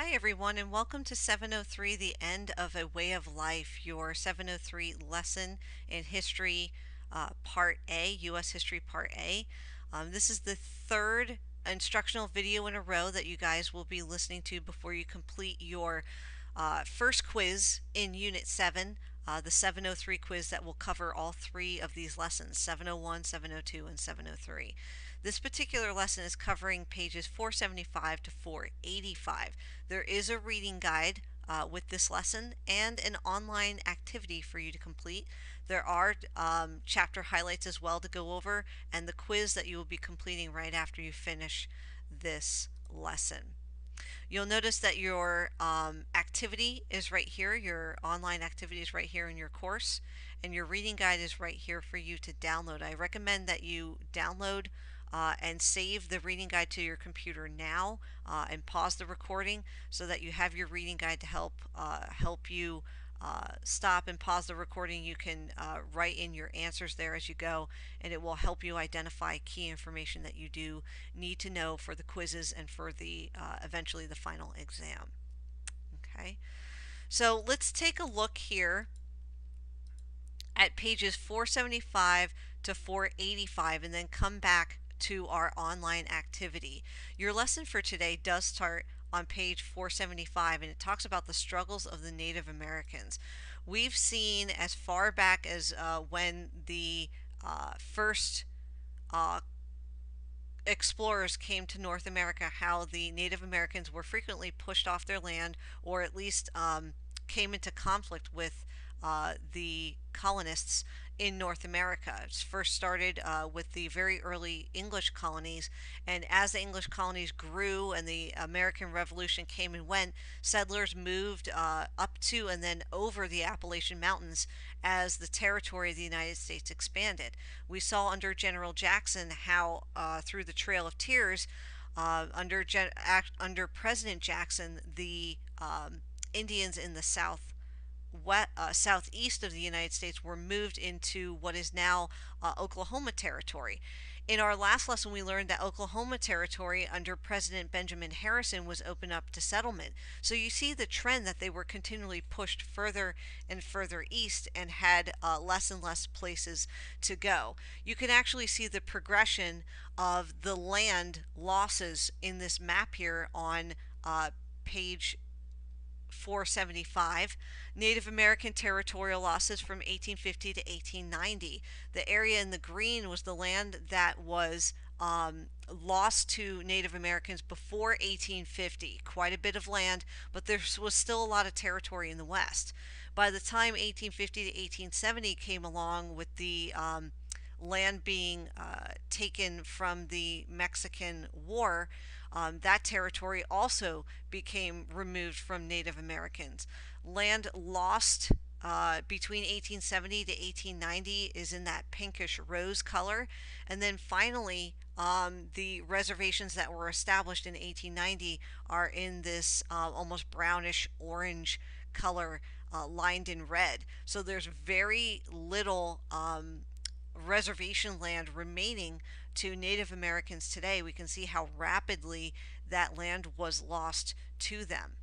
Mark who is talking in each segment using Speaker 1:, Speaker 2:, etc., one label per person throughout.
Speaker 1: Hi, everyone, and welcome to 703, the end of a way of life, your 703 lesson in history, part A, U.S. history part A. This is the third instructional video in a row that you guys will be listening to before you complete your first quiz in Unit 7, the 703 quiz that will cover all three of these lessons, 701, 702, and 703. This particular lesson is covering pages 475 to 485. There is a reading guide with this lesson and an online activity for you to complete. There are chapter highlights as well to go over, and the quiz that you will be completing right after you finish this lesson. You'll notice that your activity is right here, your online activity is right here in your course, and your reading guide is right here for you to download. I recommend that you download and save the reading guide to your computer now and pause the recording so that you have your reading guide to help you stop and pause the recording. You can write in your answers there as you go, and it will help you identify key information that you do need to know for the quizzes and for the eventually the final exam. Okay, so let's take a look here at pages 475 to 485 and then come back to our online activity. Your lesson for today does start on page 475, and it talks about the struggles of the Native Americans. We've seen as far back as when the first uh, explorers came to North America how the Native Americans were frequently pushed off their land, or at least came into conflict with the colonists in North America. It first started with the very early English colonies, and as the English colonies grew and the American Revolution came and went, settlers moved up to and then over the Appalachian Mountains as the territory of the United States expanded. We saw under General Jackson how through the Trail of Tears, under President Jackson, the Indians in the southeast of the United States were moved into what is now Oklahoma Territory. In our last lesson, we learned that Oklahoma Territory under President Benjamin Harrison was opened up to settlement. So you see the trend that they were continually pushed further and further east and had less and less places to go. You can actually see the progression of the land losses in this map here on page 475. Native American territorial losses from 1850 to 1890. The area in the green was the land that was lost to Native Americans before 1850. Quite a bit of land, but there was still a lot of territory in the West. By the time 1850 to 1870 came along with the land being taken from the Mexican War, that territory also became removed from Native Americans. Land lost between 1870 to 1890 is in that pinkish rose color. And then finally, the reservations that were established in 1890 are in this almost brownish orange color lined in red. So there's very little reservation land remaining to Native Americans today. We can see how rapidly that land was lost to them.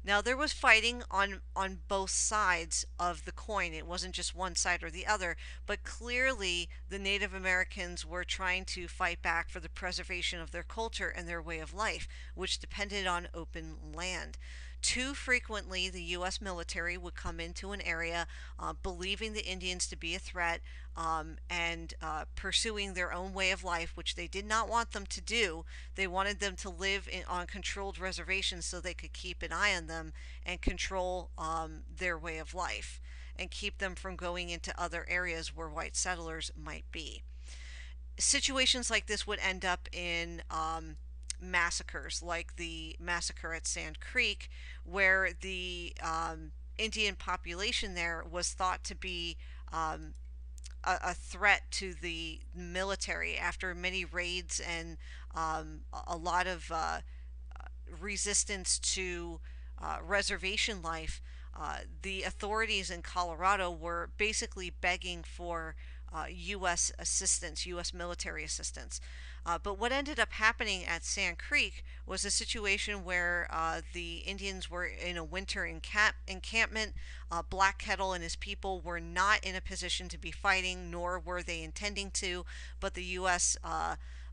Speaker 1: Now there was fighting on both sides of the coin. It wasn't just one side or the other, but clearly the Native Americans were trying to fight back for the preservation of their culture and their way of life, which depended on open land. Too frequently, the U.S. military would come into an area believing the Indians to be a threat and pursuing their own way of life, which they did not want them to do. They wanted them to live on controlled reservations so they could keep an eye on them and control their way of life and keep them from going into other areas where white settlers might be. Situations like this would end up in massacres, like the massacre at Sand Creek, where the Indian population there was thought to be a threat to the military after many raids and a lot of resistance to reservation life. The authorities in Colorado were basically begging for U.S. assistance, U.S. military assistance. But what ended up happening at Sand Creek was a situation where the Indians were in a winter encampment. Black Kettle and his people were not in a position to be fighting, nor were they intending to, but the U.S.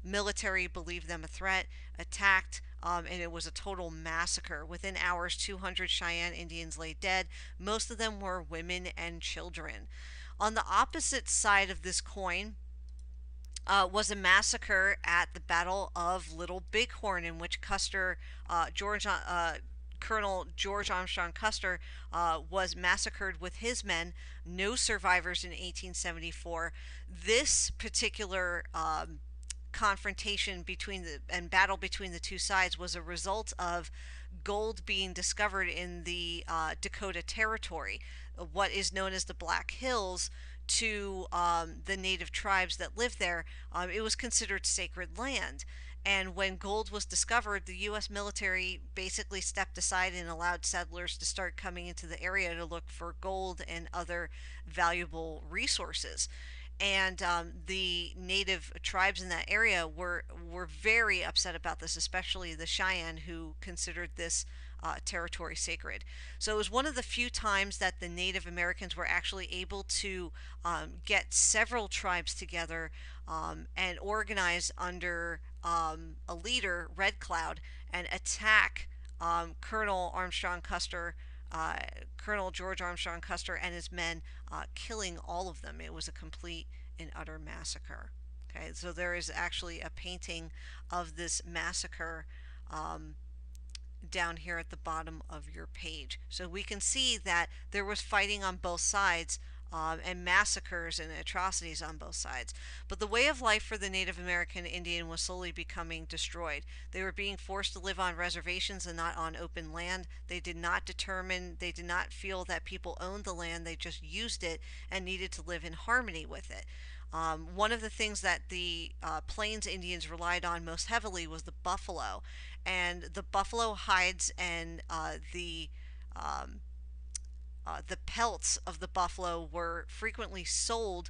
Speaker 1: Military believed them a threat, attacked, and it was a total massacre. Within hours, 200 Cheyenne Indians lay dead. Most of them were women and children. On the opposite side of this coin, was a massacre at the Battle of Little Bighorn, in which Colonel George Armstrong Custer was massacred with his men. No survivors in 1874. This particular confrontation between the and battle between the two sides was a result of gold being discovered in the Dakota Territory, what is known as the Black Hills. To the native tribes that lived there, it was considered sacred land. And when gold was discovered, the U.S. military basically stepped aside and allowed settlers to start coming into the area to look for gold and other valuable resources. And the native tribes in that area were very upset about this, especially the Cheyenne, who considered this territory sacred. So it was one of the few times that the Native Americans were actually able to get several tribes together and organize under a leader, Red Cloud, and attack Colonel Armstrong Custer, Colonel George Armstrong Custer, and his men, killing all of them. It was a complete and utter massacre. Okay, so there is actually a painting of this massacre down here at the bottom of your page. So we can see that there was fighting on both sides, and massacres and atrocities on both sides. But the way of life for the Native American Indian was slowly becoming destroyed. They were being forced to live on reservations and not on open land. They did not feel that people owned the land, they just used it and needed to live in harmony with it. One of the things that the Plains Indians relied on most heavily was the buffalo, and the buffalo hides and um, the pelts of the buffalo were frequently sold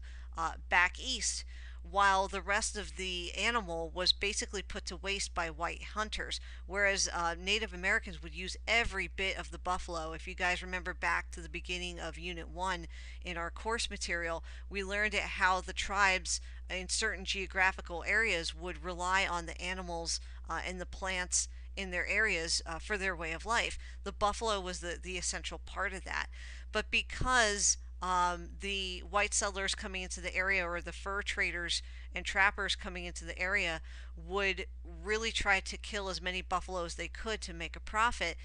Speaker 1: back east, while the rest of the animal was basically put to waste by white hunters. Whereas Native Americans would use every bit of the buffalo. If you guys remember back to the beginning of Unit 1 in our course material, we learned how the tribes in certain geographical areas would rely on the animals and the plants in their areas for their way of life. The buffalo was the essential part of that. But because the white settlers coming into the area, or the fur traders and trappers coming into the area, would really try to kill as many buffalo as they could to make a profit,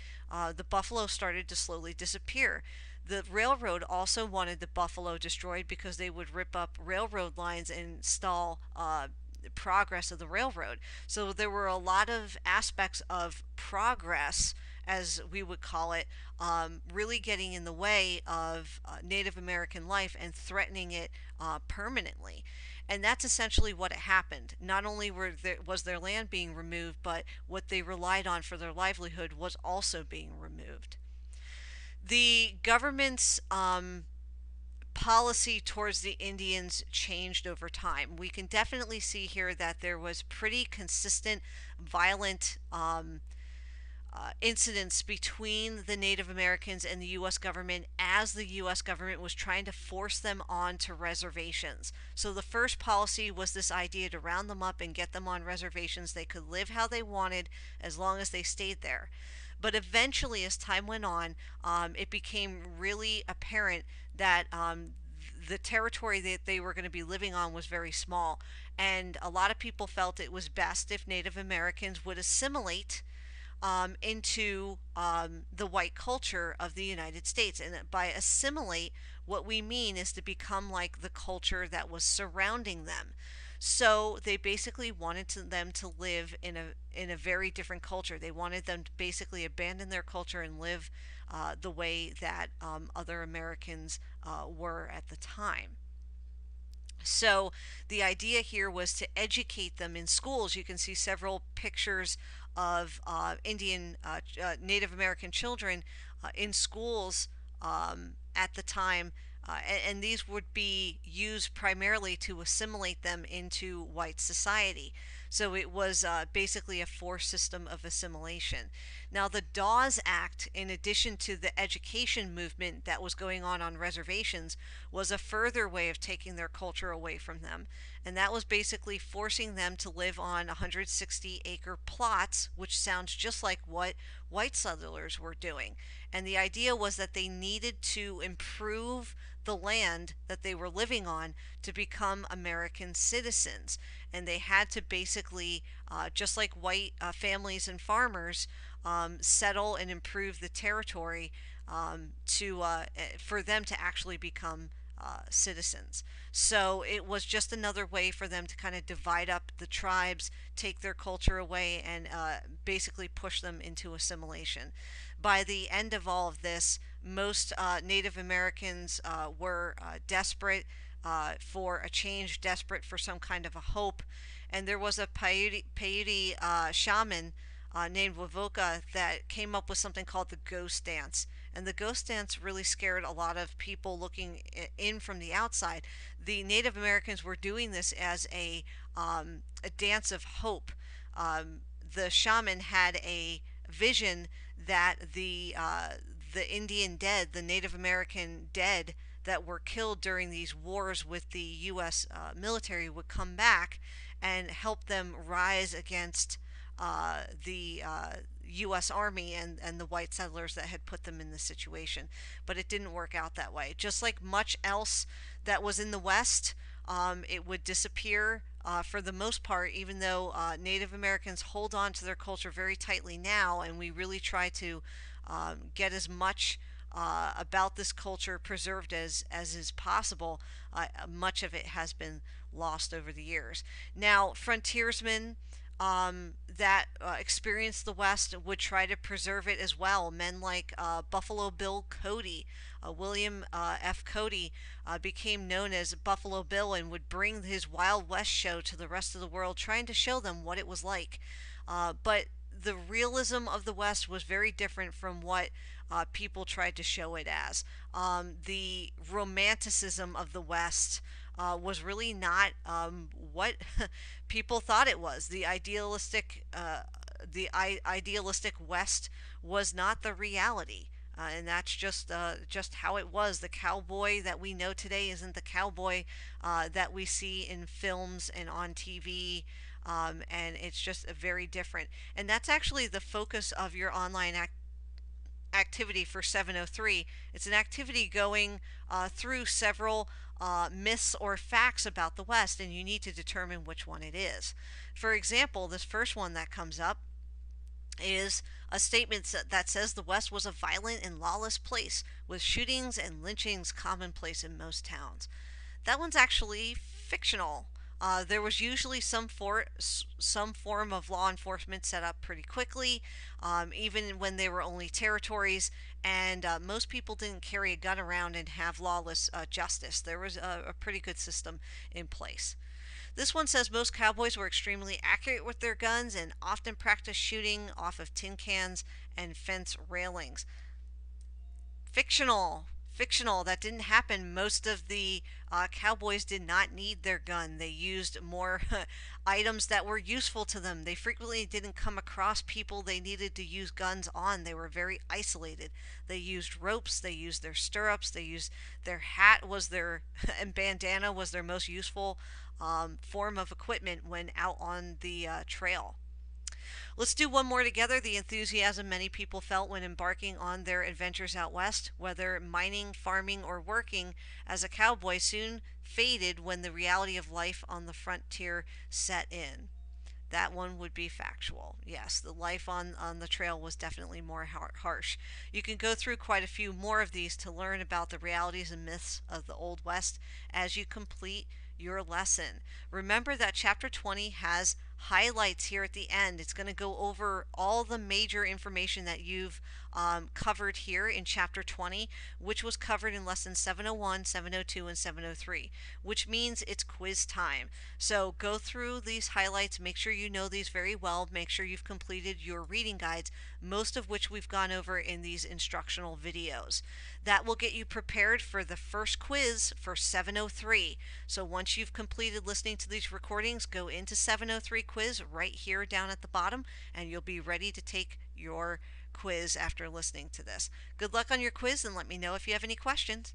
Speaker 1: the buffalo started to slowly disappear. The railroad also wanted the buffalo destroyed because they would rip up railroad lines and stall progress of the railroad. So there were a lot of aspects of progress, as we would call it, really getting in the way of Native American life and threatening it permanently. And that's essentially what happened. Not only was their land being removed, but what they relied on for their livelihood was also being removed. The government's policy towards the Indians changed over time. We can definitely see here that there was pretty consistent violent incidents between the Native Americans and the U.S. government, as the U.S. government was trying to force them onto reservations. So the first policy was this idea to round them up and get them on reservations. They could live how they wanted as long as they stayed there. But eventually, as time went on, it became really apparent that the territory that they were going to be living on was very small. And a lot of people felt it was best if Native Americans would assimilate into the white culture of the United States. And by assimilate, what we mean is to become like the culture that was surrounding them. So they basically wanted them to live in a very different culture. They wanted them to basically abandon their culture and live the way that other Americans were at the time. So the idea here was to educate them in schools. You can see several pictures of Native American children in schools at the time, and these would be used primarily to assimilate them into white society. So it was basically a forced system of assimilation. Now, the Dawes Act, in addition to the education movement that was going on reservations, was a further way of taking their culture away from them. And that was basically forcing them to live on 160-acre plots, which sounds just like what white settlers were doing. And the idea was that they needed to improve the land that they were living on to become American citizens. And they had to basically, just like white families and farmers, settle and improve the territory for them to actually become citizens. So it was just another way for them to kind of divide up the tribes, take their culture away, and basically push them into assimilation. By the end of all of this, most Native Americans were desperate for a change, desperate for some kind of a hope. And there was a Paiute shaman named Wavoka that came up with something called the ghost dance. And the ghost dance really scared a lot of people looking in from the outside. The Native Americans were doing this as a dance of hope. The shaman had a vision that the Indian dead, the Native American dead that were killed during these wars with the U.S. Military would come back and help them rise against the U.S. Army and the white settlers that had put them in this situation. But it didn't work out that way. Just like much else that was in the West, it would disappear for the most part, even though Native Americans hold on to their culture very tightly now, and we really try to get as much about this culture preserved as is possible. Much of it has been lost over the years. Now, frontiersmen that experienced the West would try to preserve it as well. Men like Buffalo Bill Cody, William F. Cody, became known as Buffalo Bill and would bring his Wild West show to the rest of the world, trying to show them what it was like. But the realism of the West was very different from what people tried to show it as. The romanticism of the West was really not what people thought it was. The idealistic West was not the reality. And that's just how it was. The cowboy that we know today isn't the cowboy that we see in films and on TV, and it's just very different. And that's actually the focus of your online activity for 703. It's an activity going through several myths or facts about the West, and you need to determine which one it is. For example, this first one that comes up is a statement that says the West was a violent and lawless place, with shootings and lynchings commonplace in most towns. That one's actually fictional. There was usually some form of law enforcement set up pretty quickly, even when they were only territories, and most people didn't carry a gun around and have lawless justice. There was a pretty good system in place. This one says most cowboys were extremely accurate with their guns and often practiced shooting off of tin cans and fence railings. Fictional. Fictional. That didn't happen. Most of the cowboys did not need their gun. They used more items that were useful to them. They frequently didn't come across people they needed to use guns on. They were very isolated. They used ropes. They used their stirrups. They used their hat was their and bandana was their most useful form of equipment when out on the trail. Let's do one more together. The enthusiasm many people felt when embarking on their adventures out west, whether mining, farming, or working as a cowboy, soon faded when the reality of life on the frontier set in. That one would be factual. Yes, the life on the trail was definitely more harsh. You can go through quite a few more of these to learn about the realities and myths of the Old West as you complete your lesson. Remember that Chapter 20 has highlights here at the end. It's going to go over all the major information that you've covered here in Chapter 20, which was covered in Lesson 701, 702, and 703, which means it's quiz time. So go through these highlights, make sure you know these very well, make sure you've completed your reading guides, most of which we've gone over in these instructional videos. That will get you prepared for the first quiz for 703. So once you've completed listening to these recordings, go into 703 quiz right here down at the bottom, and you'll be ready to take your quiz after listening to this. Good luck on your quiz, and let me know if you have any questions.